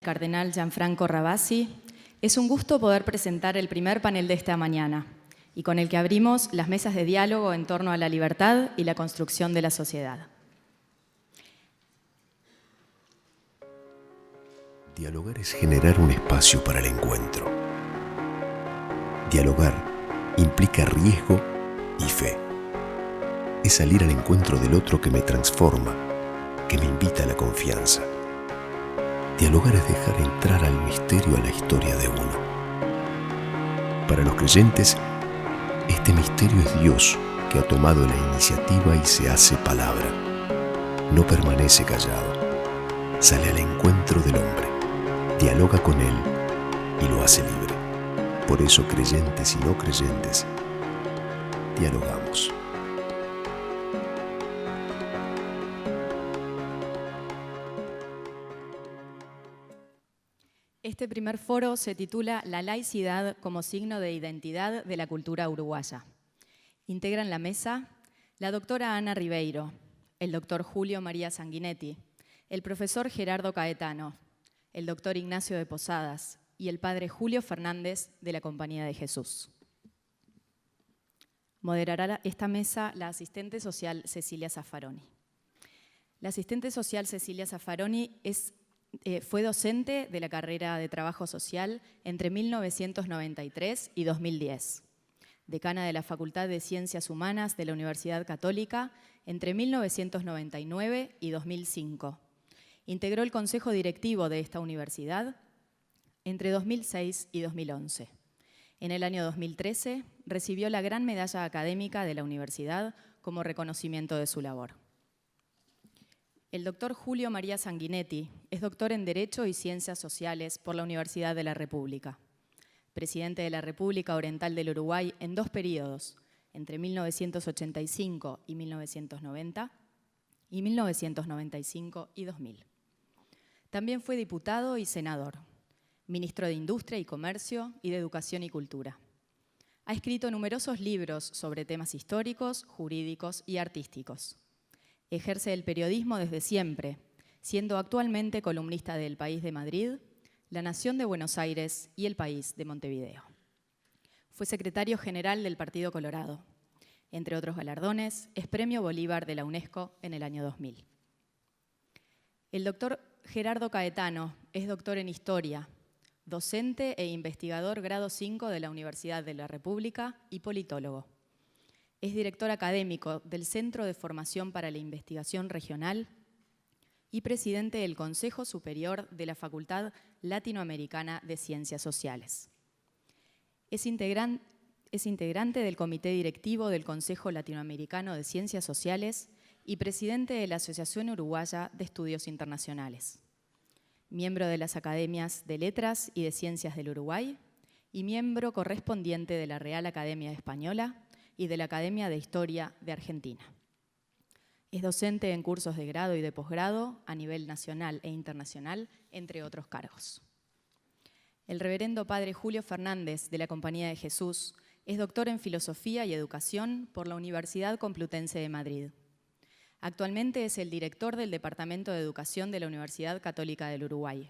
Cardenal Gianfranco Ravasi, es un gusto poder presentar el primer panel de esta mañana y con el que abrimos las mesas de diálogo en torno a la libertad y la construcción de la sociedad. Dialogar es generar un espacio para el encuentro. Dialogar implica riesgo y fe. Es salir al encuentro del otro que me transforma, que me invita a la confianza. Dialogar es dejar entrar al misterio a la historia de uno. Para los creyentes, este misterio es Dios que ha tomado la iniciativa y se hace palabra. No permanece callado. Sale al encuentro del hombre, dialoga con él y lo hace libre. Por eso, creyentes y no creyentes, dialogamos. Este primer foro se titula La laicidad como signo de identidad de la cultura uruguaya. Integran la mesa la doctora Ana Ribeiro, el doctor Julio María Sanguinetti, el profesor Gerardo Caetano, el doctor Ignacio de Posadas y el padre Julio Fernández de la Compañía de Jesús. Moderará esta mesa la asistente social Cecilia Zaffaroni. La asistente social Cecilia Zaffaroni fue docente de la carrera de Trabajo Social entre 1993 y 2010, decana de la Facultad de Ciencias Humanas de la Universidad Católica entre 1999 y 2005. Integró el consejo directivo de esta universidad entre 2006 y 2011. En el año 2013 recibió la Gran Medalla Académica de la universidad como reconocimiento de su labor. El doctor Julio María Sanguinetti es doctor en Derecho y Ciencias Sociales por la Universidad de la República, presidente de la República Oriental del Uruguay en 2 periodos, entre 1985 y 1990 y 1995 y 2000. También fue diputado y senador, ministro de Industria y Comercio y de Educación y Cultura. Ha escrito numerosos libros sobre temas históricos, jurídicos y artísticos. Ejerce el periodismo desde siempre, siendo actualmente columnista de El País de Madrid, La Nación de Buenos Aires y El País de Montevideo. Fue secretario general del Partido Colorado. Entre otros galardones, es Premio Bolívar de la UNESCO en el año 2000. El doctor Gerardo Caetano es doctor en Historia, docente e investigador grado 5 de la Universidad de la República y politólogo. Es director académico del Centro de Formación para la Investigación Regional y presidente del Consejo Superior de la Facultad Latinoamericana de Ciencias Sociales. Es integrante del Comité Directivo del Consejo Latinoamericano de Ciencias Sociales y presidente de la Asociación Uruguaya de Estudios Internacionales. Miembro de las Academias de Letras y de Ciencias del Uruguay y miembro correspondiente de la Real Academia Española y de la Academia de Historia de Argentina. Es docente en cursos de grado y de posgrado a nivel nacional e internacional, entre otros cargos. El reverendo padre Julio Fernández de la Compañía de Jesús es doctor en Filosofía y Educación por la Universidad Complutense de Madrid. Actualmente es el director del Departamento de Educación de la Universidad Católica del Uruguay.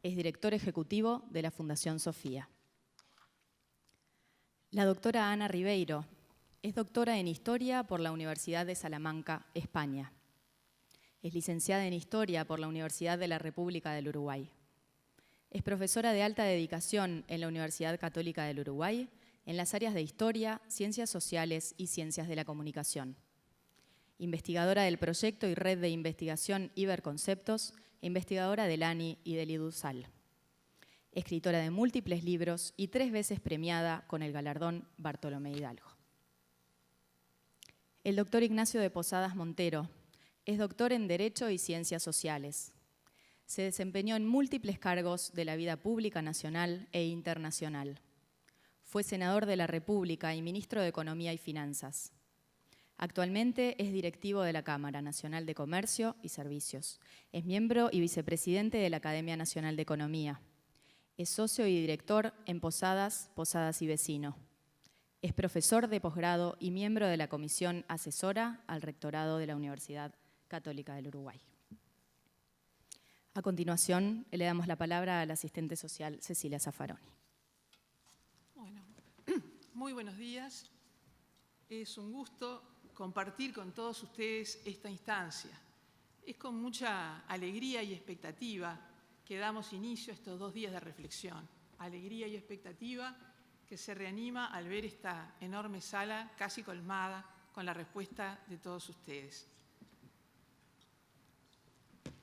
Es director ejecutivo de la Fundación Sofía. La doctora Ana Ribeiro es doctora en Historia por la Universidad de Salamanca, España. Es licenciada en Historia por la Universidad de la República del Uruguay. Es profesora de alta dedicación en la Universidad Católica del Uruguay en las áreas de Historia, Ciencias Sociales y Ciencias de la Comunicación. Investigadora del proyecto y red de investigación Iberconceptos e investigadora del ANI y del IDUSAL. Escritora de múltiples libros y 3 veces premiada con el galardón Bartolomé Hidalgo. El doctor Ignacio de Posadas Montero es doctor en Derecho y Ciencias Sociales. Se desempeñó en múltiples cargos de la vida pública nacional e internacional. Fue senador de la República y ministro de Economía y Finanzas. Actualmente es directivo de la Cámara Nacional de Comercio y Servicios. Es miembro y vicepresidente de la Academia Nacional de Economía. Es socio y director en Posadas, Posadas y Vecino. Es profesor de posgrado y miembro de la Comisión Asesora al Rectorado de la Universidad Católica del Uruguay. A continuación, le damos la palabra a la asistente social Cecilia Zaffaroni. Bueno, muy buenos días. Es un gusto compartir con todos ustedes esta instancia. Es con mucha alegría y expectativa que damos inicio a estos 2 días de reflexión. Alegría y expectativa que se reanima al ver esta enorme sala casi colmada con la respuesta de todos ustedes.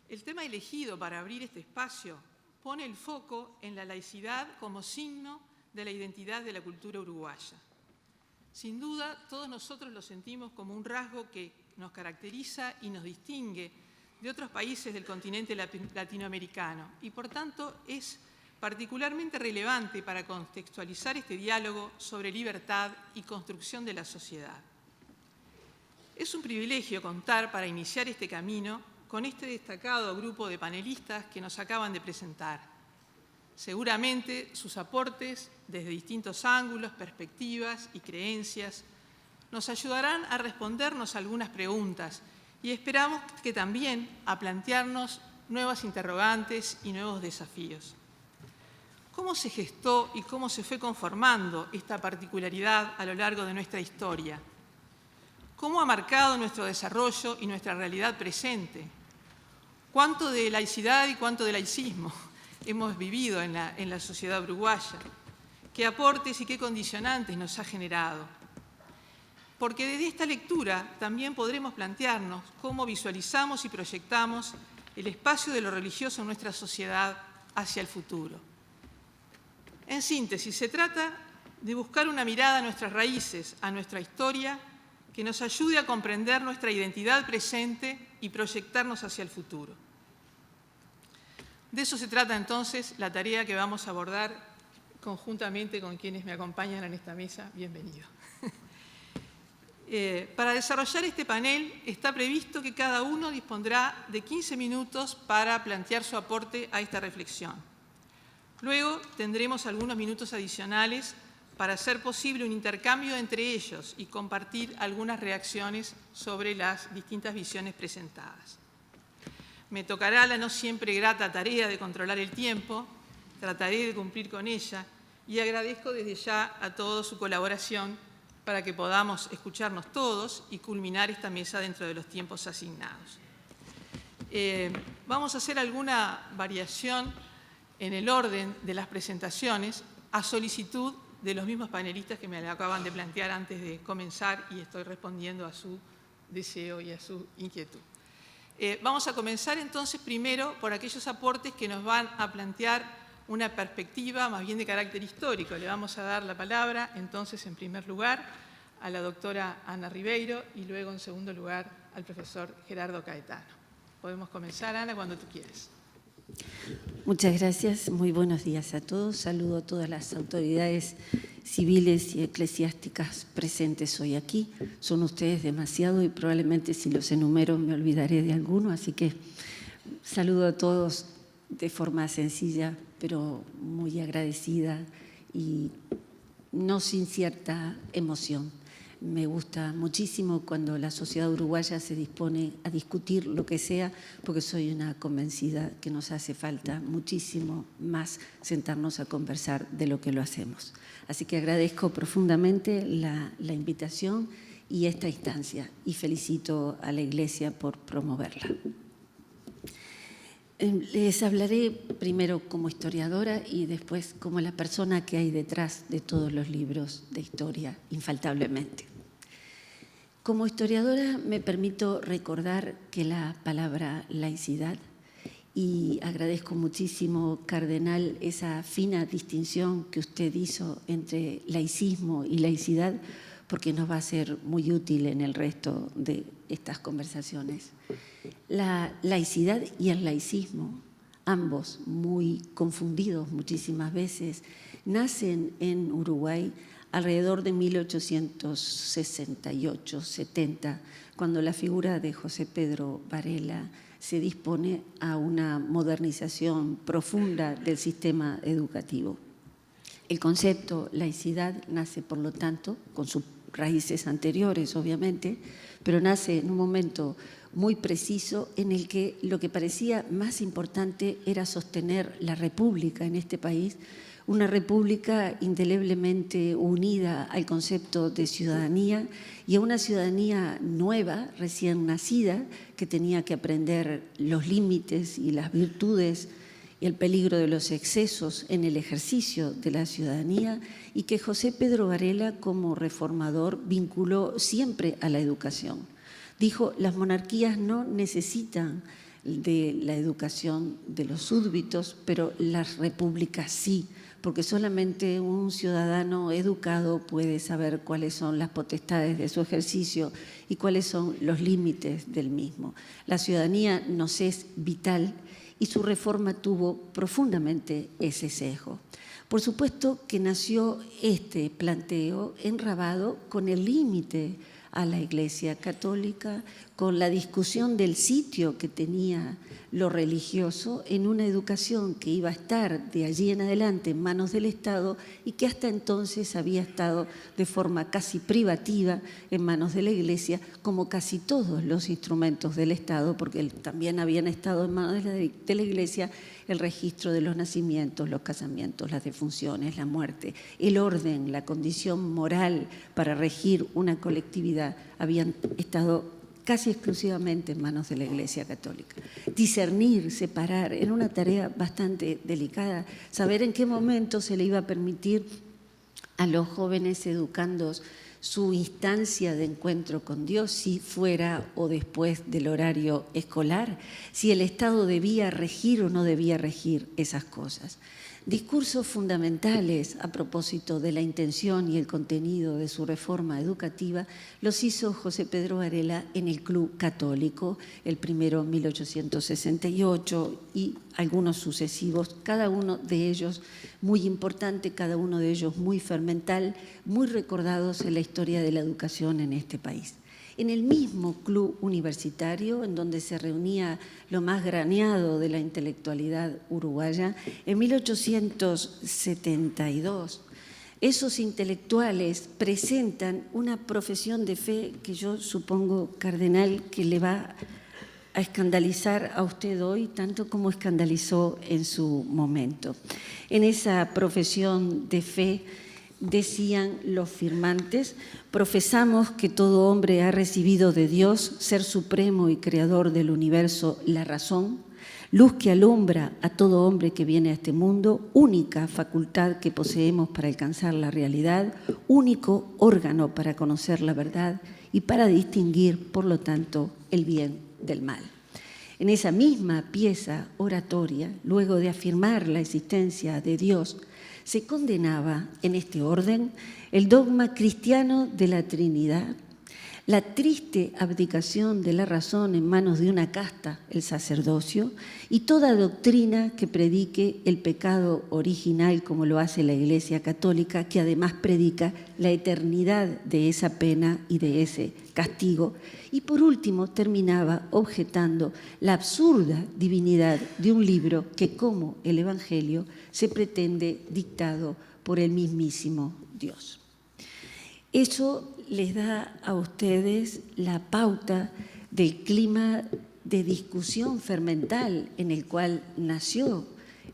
El tema elegido para abrir este espacio pone el foco en la laicidad como signo de la identidad de la cultura uruguaya. Sin duda, todos nosotros lo sentimos como un rasgo que nos caracteriza y nos distingue de otros países del continente latinoamericano y, por tanto, es particularmente relevante para contextualizar este diálogo sobre libertad y construcción de la sociedad. Es un privilegio contar para iniciar este camino con este destacado grupo de panelistas que nos acaban de presentar. Seguramente sus aportes, desde distintos ángulos, perspectivas y creencias, nos ayudarán a respondernos algunas preguntas y esperamos que también a plantearnos nuevas interrogantes y nuevos desafíos. ¿Cómo se gestó y cómo se fue conformando esta particularidad a lo largo de nuestra historia? ¿Cómo ha marcado nuestro desarrollo y nuestra realidad presente? ¿Cuánto de laicidad y cuánto de laicismo hemos vivido en la sociedad uruguaya? ¿Qué aportes y qué condicionantes nos ha generado? Porque desde esta lectura también podremos plantearnos cómo visualizamos y proyectamos el espacio de lo religioso en nuestra sociedad hacia el futuro. En síntesis, se trata de buscar una mirada a nuestras raíces, a nuestra historia, que nos ayude a comprender nuestra identidad presente y proyectarnos hacia el futuro. De eso se trata entonces la tarea que vamos a abordar conjuntamente con quienes me acompañan en esta mesa. Bienvenido. Para desarrollar este panel está previsto que cada uno dispondrá de 15 minutos para plantear su aporte a esta reflexión. Luego tendremos algunos minutos adicionales para hacer posible un intercambio entre ellos y compartir algunas reacciones sobre las distintas visiones presentadas. Me tocará la no siempre grata tarea de controlar el tiempo, trataré de cumplir con ella y agradezco desde ya a todos su colaboración para que podamos escucharnos todos y culminar esta mesa dentro de los tiempos asignados. Vamos a hacer alguna variación en el orden de las presentaciones a solicitud de los mismos panelistas que me lo acaban de plantear antes de comenzar y estoy respondiendo a su deseo y a su inquietud. Vamos a comenzar entonces primero por aquellos aportes que nos van a plantear una perspectiva más bien de carácter histórico. Le vamos a dar la palabra entonces en primer lugar a la doctora Ana Ribeiro y luego en segundo lugar al profesor Gerardo Caetano. Podemos comenzar, Ana, cuando tú quieras. Muchas gracias, muy buenos días a todos. Saludo a todas las autoridades civiles y eclesiásticas presentes hoy aquí. Son ustedes demasiado y probablemente si los enumero me olvidaré de alguno, así que saludo a todos de forma sencilla, pero muy agradecida y no sin cierta emoción. Me gusta muchísimo cuando la sociedad uruguaya se dispone a discutir lo que sea, porque soy una convencida que nos hace falta muchísimo más sentarnos a conversar de lo que lo hacemos. Así que agradezco profundamente la invitación y esta instancia y felicito a la Iglesia por promoverla. Les hablaré primero como historiadora y después como la persona que hay detrás de todos los libros de historia, infaltablemente. Como historiadora me permito recordar que la palabra laicidad, y agradezco muchísimo, Cardenal, esa fina distinción que usted hizo entre laicismo y laicidad, porque nos va a ser muy útil en el resto de estas conversaciones. La laicidad y el laicismo, ambos muy confundidos muchísimas veces, nacen en Uruguay alrededor de 1868-70, cuando la figura de José Pedro Varela se dispone a una modernización profunda del sistema educativo. El concepto laicidad nace, por lo tanto, con sus raíces anteriores, obviamente, pero nace en un momento muy preciso en el que lo que parecía más importante era sostener la república en este país, una república indeleblemente unida al concepto de ciudadanía y a una ciudadanía nueva, recién nacida, que tenía que aprender los límites y las virtudes y el peligro de los excesos en el ejercicio de la ciudadanía, y que José Pedro Varela, como reformador, vinculó siempre a la educación. Dijo, las monarquías no necesitan de la educación de los súbditos, pero las repúblicas sí, porque solamente un ciudadano educado puede saber cuáles son las potestades de su ejercicio y cuáles son los límites del mismo. La ciudadanía nos es vital y su reforma tuvo profundamente ese sesgo. Por supuesto que nació este planteo enrabado con el límite a la Iglesia Católica, con la discusión del sitio que tenía lo religioso en una educación que iba a estar de allí en adelante en manos del Estado y que hasta entonces había estado de forma casi privativa en manos de la Iglesia, como casi todos los instrumentos del Estado, porque también habían estado en manos de la Iglesia el registro de los nacimientos, los casamientos, las defunciones, la muerte, el orden, la condición moral para regir una colectividad, habían estado casi exclusivamente en manos de la Iglesia Católica. Discernir, separar, era una tarea bastante delicada, saber en qué momento se le iba a permitir a los jóvenes educandos su instancia de encuentro con Dios, si fuera o después del horario escolar, si el Estado debía regir o no debía regir esas cosas. Discursos fundamentales a propósito de la intención y el contenido de su reforma educativa los hizo José Pedro Varela en el Club Católico, el primero en 1868 y algunos sucesivos, cada uno de ellos muy importante, cada uno de ellos muy fermental, muy recordados en la historia de la educación en este país. En el mismo club universitario, en donde se reunía lo más graneado de la intelectualidad uruguaya, en 1872, esos intelectuales presentan una profesión de fe que yo supongo, cardenal, que le va a escandalizar a usted hoy, tanto como escandalizó en su momento. En esa profesión de fe decían los firmantes: profesamos que todo hombre ha recibido de Dios, ser supremo y creador del universo, la razón, luz que alumbra a todo hombre que viene a este mundo, única facultad que poseemos para alcanzar la realidad, único órgano para conocer la verdad y para distinguir, por lo tanto, el bien del mal. En esa misma pieza oratoria, luego de afirmar la existencia de Dios, se condenaba en este orden el dogma cristiano de la Trinidad, la triste abdicación de la razón en manos de una casta, el sacerdocio, y toda doctrina que predique el pecado original, como lo hace la Iglesia Católica, que además predica la eternidad de esa pena y de ese castigo. Y por último terminaba objetando la absurda divinidad de un libro que, como el Evangelio, se pretende dictado por el mismísimo Dios. Eso les da a ustedes la pauta del clima de discusión fermental en el cual nació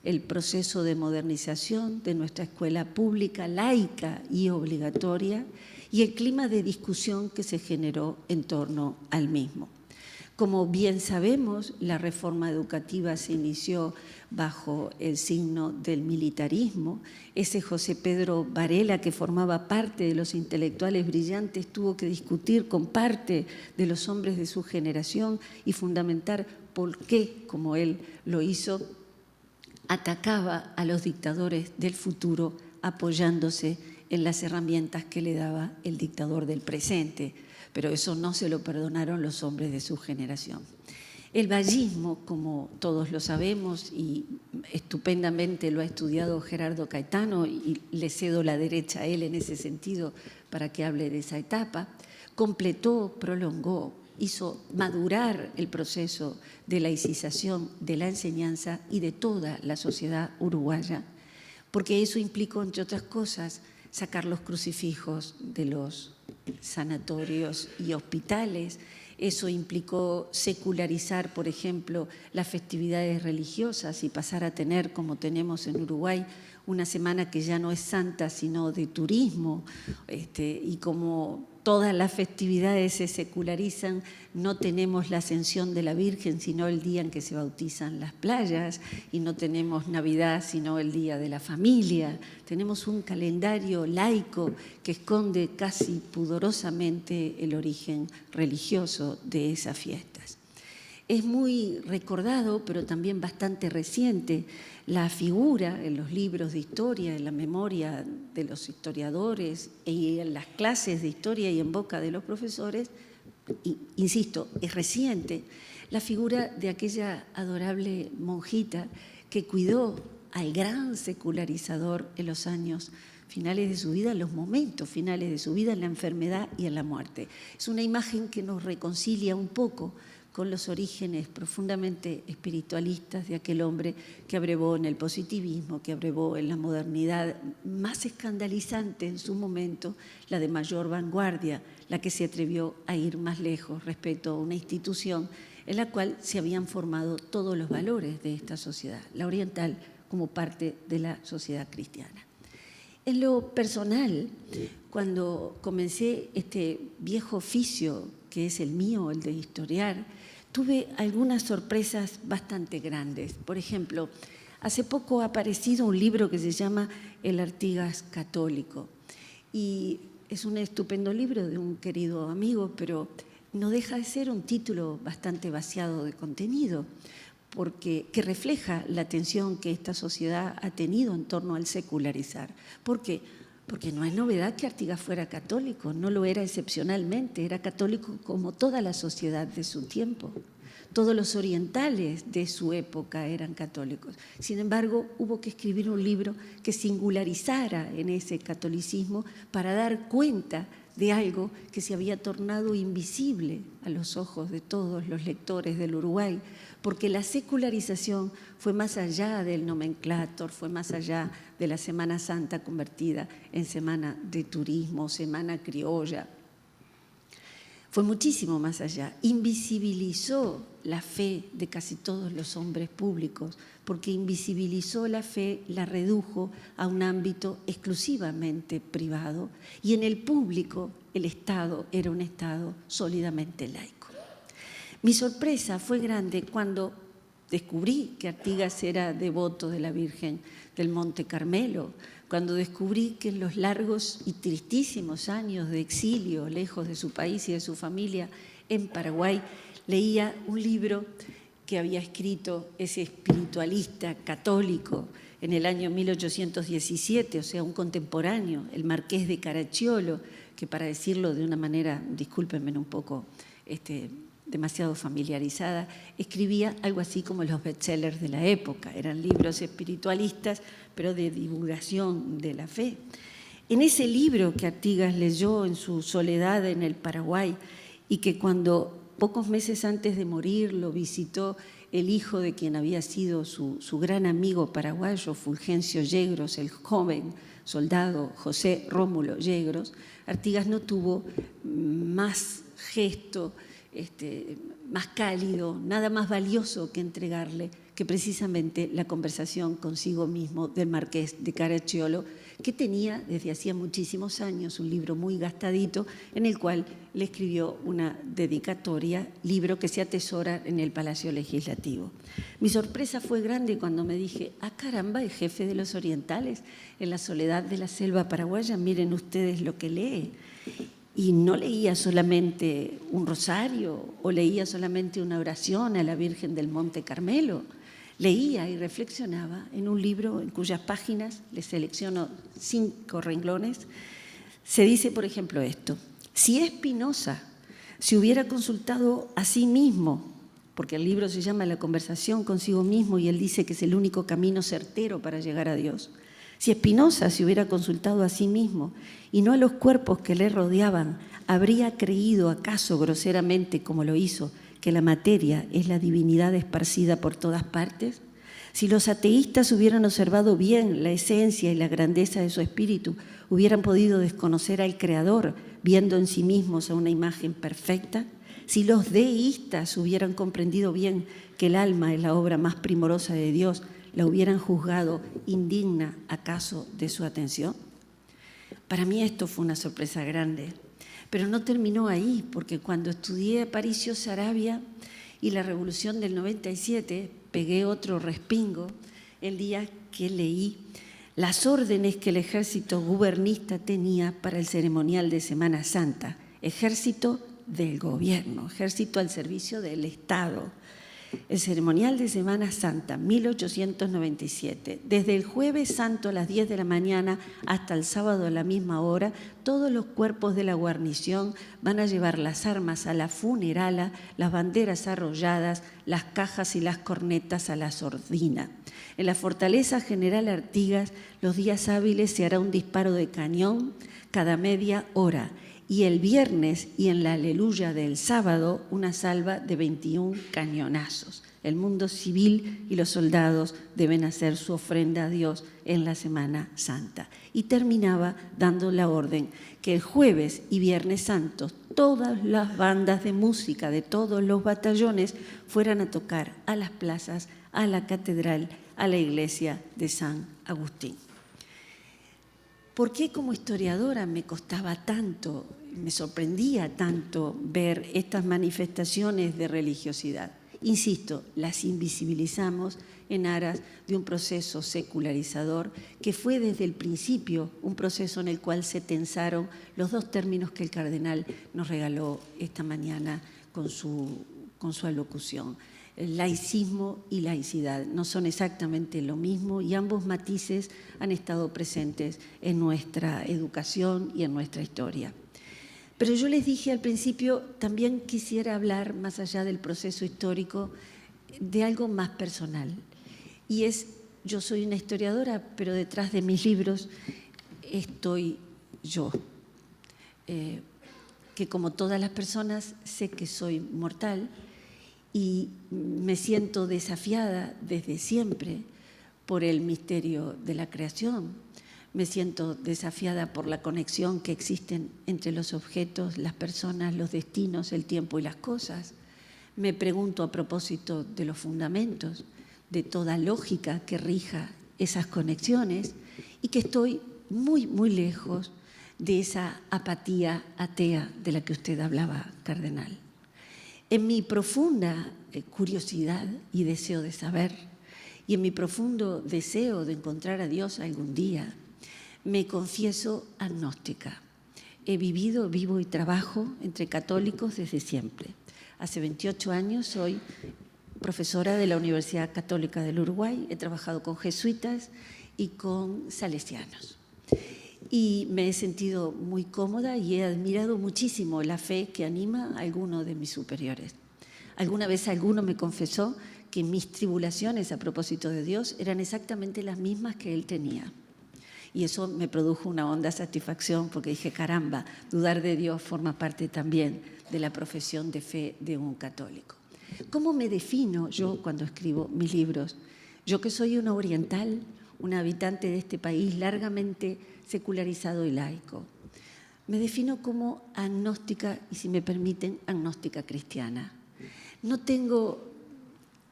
el proceso de modernización de nuestra escuela pública, laica y obligatoria, y el clima de discusión que se generó en torno al mismo. Como bien sabemos, la reforma educativa se inició bajo el signo del militarismo. Ese José Pedro Varela, que formaba parte de los intelectuales brillantes, tuvo que discutir con parte de los hombres de su generación y fundamentar por qué, como él lo hizo, atacaba a los dictadores del futuro apoyándose en las herramientas que le daba el dictador del presente. Pero eso no se lo perdonaron los hombres de su generación. El vallismo, como todos lo sabemos, y estupendamente lo ha estudiado Gerardo Caetano, y le cedo la derecha a él en ese sentido para que hable de esa etapa, completó, prolongó, hizo madurar el proceso de laicización de la enseñanza y de toda la sociedad uruguaya, porque eso implicó, entre otras cosas, sacar los crucifijos de los sanatorios y hospitales, Eso implicó secularizar, por ejemplo, las festividades religiosas y pasar a tener, como tenemos en Uruguay, una semana que ya no es santa, sino de turismo, y como todas las festividades se secularizan, no tenemos la ascensión de la Virgen, sino el día en que se bautizan las playas, y no tenemos Navidad, sino el día de la familia. Tenemos un calendario laico que esconde casi pudorosamente el origen religioso de esas fiestas. Es muy recordado, pero también bastante reciente, la figura en los libros de historia, en la memoria de los historiadores y en las clases de historia y en boca de los profesores, insisto, es reciente, la figura de aquella adorable monjita que cuidó al gran secularizador en los años finales de su vida, en los momentos finales de su vida, en la enfermedad y en la muerte. Es una imagen que nos reconcilia un poco con los orígenes profundamente espiritualistas de aquel hombre que abrevó en el positivismo, que abrevó en la modernidad más escandalizante en su momento, la de mayor vanguardia, la que se atrevió a ir más lejos respecto a una institución en la cual se habían formado todos los valores de esta sociedad, la oriental como parte de la sociedad cristiana. En lo personal, cuando comencé este viejo oficio que es el mío, el de historiar, tuve algunas sorpresas bastante grandes. Por ejemplo, hace poco ha aparecido un libro que se llama El Artigas Católico, y es un estupendo libro de un querido amigo, pero no deja de ser un título bastante vaciado de contenido, que refleja la tensión que esta sociedad ha tenido en torno al secularizar. ¿Por qué? Porque no es novedad que Artigas fuera católico, no lo era excepcionalmente, era católico como toda la sociedad de su tiempo. Todos los orientales de su época eran católicos. Sin embargo, hubo que escribir un libro que singularizara en ese catolicismo para dar cuenta de algo que se había tornado invisible a los ojos de todos los lectores del Uruguay, porque la secularización fue más allá del nomenclátor, fue más allá de la Semana Santa convertida en semana de turismo, semana criolla. Fue muchísimo más allá. Invisibilizó la fe de casi todos los hombres públicos, porque invisibilizó la fe, la redujo a un ámbito exclusivamente privado, y en el público el Estado era un Estado sólidamente laico. Mi sorpresa fue grande cuando descubrí que Artigas era devoto de la Virgen del Monte Carmelo, cuando descubrí que en los largos y tristísimos años de exilio, lejos de su país y de su familia, en Paraguay, leía un libro que había escrito ese espiritualista católico en el año 1817, o sea, un contemporáneo, el Marqués de Caracciolo, que para decirlo de una manera, discúlpenme un poco, demasiado familiarizada, escribía algo así como los bestsellers de la época. Eran libros espiritualistas, pero de divulgación de la fe. En ese libro que Artigas leyó en su soledad en el Paraguay, y que cuando pocos meses antes de morir lo visitó el hijo de quien había sido su gran amigo paraguayo, Fulgencio Yegros, el joven soldado José Rómulo Yegros, Artigas no tuvo más gesto, más cálido, nada más valioso que entregarle que precisamente la conversación consigo mismo del Marqués de Caracciolo, que tenía desde hacía muchísimos años un libro muy gastadito en el cual le escribió una dedicatoria, libro que se atesora en el Palacio Legislativo. Mi sorpresa fue grande cuando me dije, caramba, el jefe de los orientales en la soledad de la selva paraguaya, miren ustedes lo que lee. Y no leía solamente un rosario o leía solamente una oración a la Virgen del Monte Carmelo. Leía y reflexionaba en un libro en cuyas páginas, le selecciono 5 renglones, se dice, por ejemplo, esto: si Spinoza se hubiera consultado a sí mismo, porque el libro se llama La conversación consigo mismo y él dice que es el único camino certero para llegar a Dios. Si Spinoza se hubiera consultado a sí mismo y no a los cuerpos que le rodeaban, ¿habría creído acaso groseramente, como lo hizo, que la materia es la divinidad esparcida por todas partes? Si los ateístas hubieran observado bien la esencia y la grandeza de su espíritu, hubieran podido desconocer al Creador, viendo en sí mismos a una imagen perfecta. si los deístas hubieran comprendido bien que el alma es la obra más primorosa de Dios, ¿la hubieran juzgado indigna acaso de su atención? Para mí esto fue una sorpresa grande, pero no terminó ahí, porque cuando estudié Aparicio Saravia y la Revolución del 97, pegué otro respingo el día que leí las órdenes que el ejército gubernista tenía para el ceremonial de Semana Santa, ejército del gobierno, ejército al servicio del Estado. El ceremonial de Semana Santa, 1897, desde el jueves santo a las 10 de la mañana hasta el sábado a la misma hora, todos los cuerpos de la guarnición van a llevar las armas a la funerala, las banderas arrolladas, las cajas y las cornetas a la sordina. En la fortaleza General Artigas, los días hábiles se hará un disparo de cañón cada media hora, y el viernes y en la aleluya del sábado una salva de 21 cañonazos. El mundo civil y los soldados deben hacer su ofrenda a Dios en la Semana Santa. Y terminaba dando la orden que el jueves y viernes santos todas las bandas de música de todos los batallones fueran a tocar a las plazas, a la catedral, a la iglesia de San Agustín. ¿Por qué como historiadora me costaba tanto, me sorprendía tanto ver estas manifestaciones de religiosidad? Insisto, las invisibilizamos en aras de un proceso secularizador que fue desde el principio un proceso en el cual se tensaron los dos términos que el cardenal nos regaló esta mañana con su alocución. El laicismo y laicidad no son exactamente lo mismo y ambos matices han estado presentes en nuestra educación y en nuestra historia. Pero yo les dije al principio, también quisiera hablar, más allá del proceso histórico, de algo más personal. Y es, yo soy una historiadora, pero detrás de mis libros estoy yo, que como todas las personas sé que soy mortal, y me siento desafiada desde siempre por el misterio de la creación. Me siento desafiada por la conexión que existen entre los objetos, las personas, los destinos, el tiempo y las cosas. Me pregunto a propósito de los fundamentos, de toda lógica que rija esas conexiones y que estoy muy, muy lejos de esa apatía atea de la que usted hablaba, cardenal. En mi profunda curiosidad y deseo de saber, y en mi profundo deseo de encontrar a Dios algún día, me confieso agnóstica. He vivido, vivo y trabajo entre católicos desde siempre. Hace 28 años soy profesora de la Universidad Católica del Uruguay, he trabajado con jesuitas y con salesianos. Y me he sentido muy cómoda y he admirado muchísimo la fe que anima a alguno de mis superiores. Alguna vez alguno me confesó que mis tribulaciones a propósito de Dios eran exactamente las mismas que él tenía. Y eso me produjo una honda satisfacción porque dije, caramba, dudar de Dios forma parte también de la profesión de fe de un católico. ¿Cómo me defino yo cuando escribo mis libros? Yo que soy una oriental, una habitante de este país largamente secularizado y laico. Me defino como agnóstica y, si me permiten, agnóstica cristiana. No tengo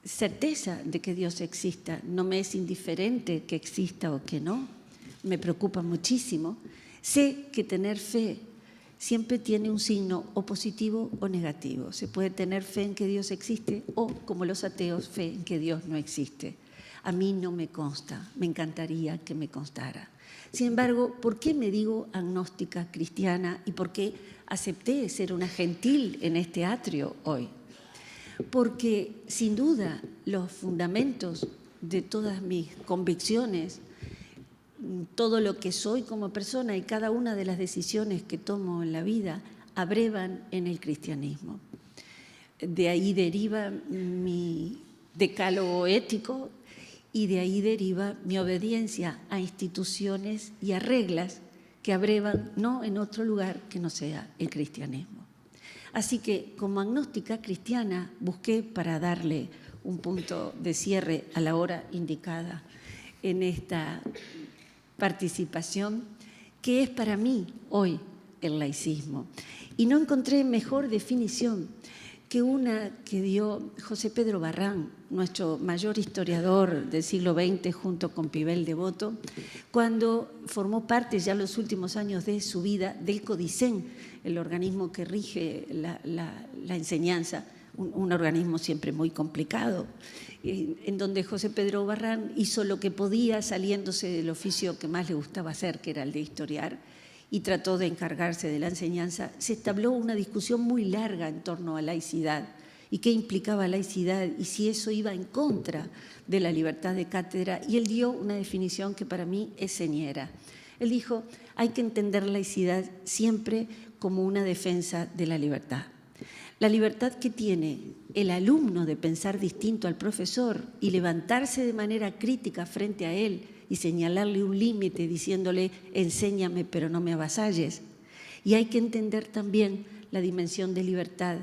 certeza de que Dios exista, no me es indiferente que exista o que no, me preocupa muchísimo. Sé que tener fe siempre tiene un signo o positivo o negativo. Se puede tener fe en que Dios existe o, como los ateos, fe en que Dios no existe. A mí no me consta, me encantaría que me constara. Sin embargo, ¿por qué me digo agnóstica cristiana y por qué acepté ser una gentil en este atrio hoy? Porque, sin duda, los fundamentos de todas mis convicciones, todo lo que soy como persona y cada una de las decisiones que tomo en la vida abrevan en el cristianismo. De ahí deriva mi decálogo ético y de ahí deriva mi obediencia a instituciones y a reglas que abrevan no en otro lugar que no sea el cristianismo. Así que, como agnóstica cristiana, busqué, para darle un punto de cierre a la hora indicada en esta participación, que es para mí hoy el laicismo. Y no encontré mejor definición que una que dio José Pedro Barrán, nuestro mayor historiador del siglo XX, junto con Pibel Devoto, cuando formó parte ya en los últimos años de su vida del CODICEN, el organismo que rige la enseñanza, un organismo siempre muy complicado, en donde José Pedro Barrán hizo lo que podía saliéndose del oficio que más le gustaba hacer, que era el de historiar, y trató de encargarse de la enseñanza. Se entabló una discusión muy larga en torno a laicidad y qué implicaba laicidad y si eso iba en contra de la libertad de cátedra, y él dio una definición que para mí es señera. Él dijo, hay que entender laicidad siempre como una defensa de la libertad. La libertad que tiene el alumno de pensar distinto al profesor y levantarse de manera crítica frente a él y señalarle un límite diciéndole, enséñame pero no me avasalles. Y hay que entender también la dimensión de libertad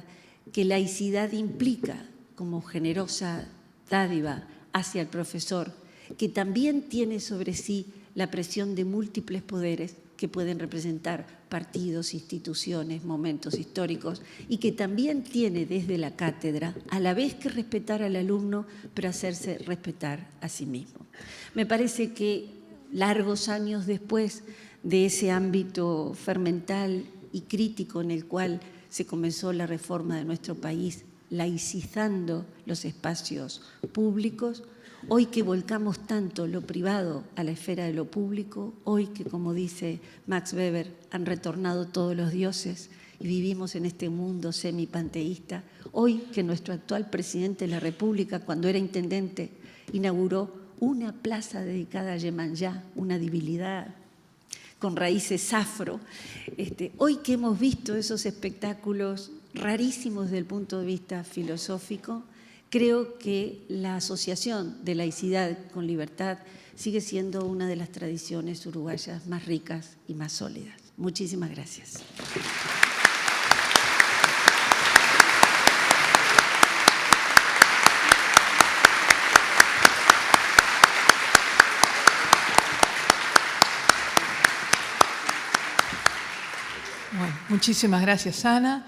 que laicidad implica como generosa dádiva hacia el profesor, que también tiene sobre sí la presión de múltiples poderes que pueden representar partidos, instituciones, momentos históricos, y que también tiene desde la cátedra, a la vez que respetar al alumno, pero hacerse respetar a sí mismo. Me parece que largos años después de ese ámbito fermental y crítico en el cual se comenzó la reforma de nuestro país, laicizando los espacios públicos, hoy que volcamos tanto lo privado a la esfera de lo público, hoy que, como dice Max Weber, han retornado todos los dioses y vivimos en este mundo semipanteísta, hoy que nuestro actual presidente de la República, cuando era intendente, inauguró una plaza dedicada a Yemanyá, una divinidad con raíces afro, hoy que hemos visto esos espectáculos rarísimos desde el punto de vista filosófico, creo que la asociación de laicidad con libertad sigue siendo una de las tradiciones uruguayas más ricas y más sólidas. Muchísimas gracias. Bueno, muchísimas gracias, Ana.